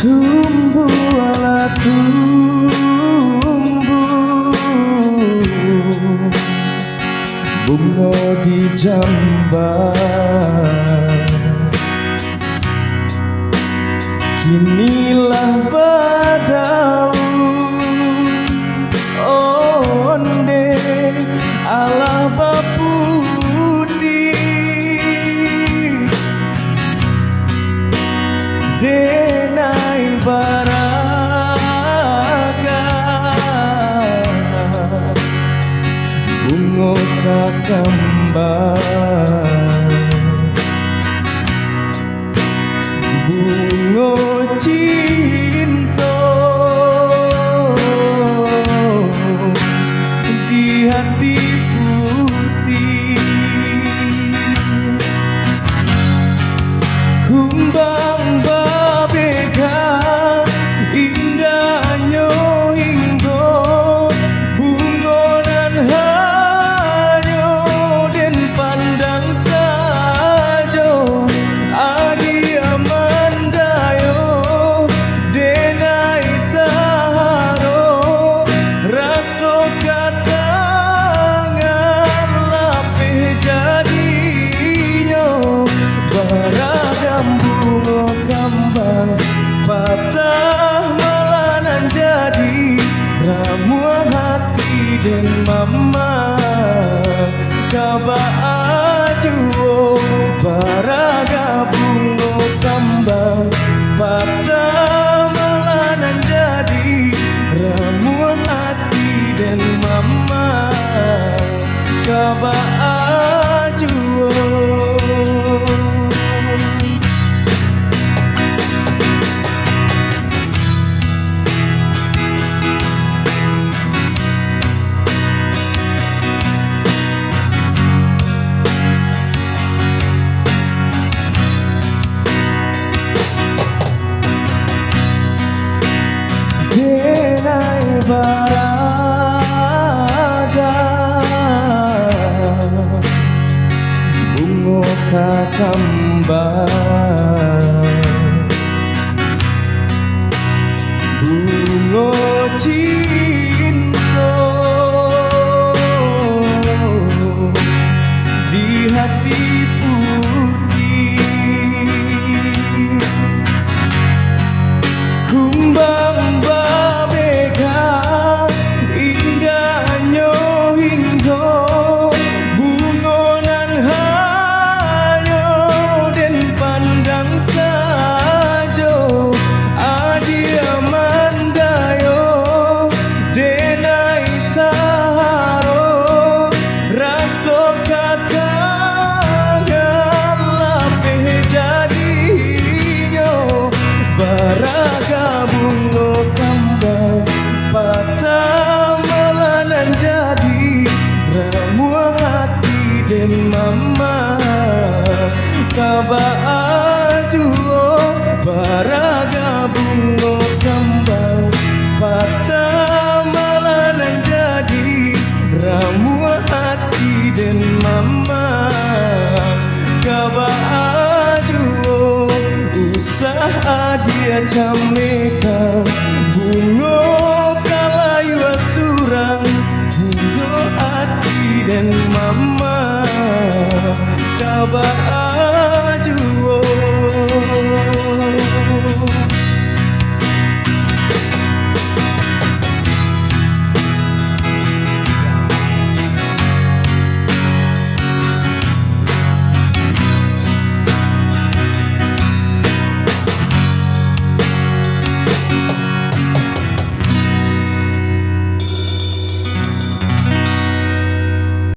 Tumbuh ala tumbuh, bunga di jamban. Kinilah badau onde ala baputi, denai baraga bunga kakambang, bunga cinta di hati putih. Kumbang babega indahnya hingga bungonan hanyo den pandang sajo adi amandayo denai taharo raso katangan lapeh jadinya beragam bunga kambang patah malanan jadi ramuan hati dan mama kaba ajuo baraga bunga kambang patah malanan jadi ramuan hati dan mama kaba ajuo. Denai baraga bunga kakambang, bunga cinta di hati putih. Kumbang babega indahnya hingga bungonan hanyo den pandang sajo adi amandayo denai taharo raso katangan lapeh jadinya baraga bunga kambang patah malanan jadi ramuan hati dan mama kaba ajuo baraga bunga kambang patah malanan jadi ramuan hati dan mama kaba ajuo usaha dia cameka bunga kalayu asurang bunga hati dan mama kaba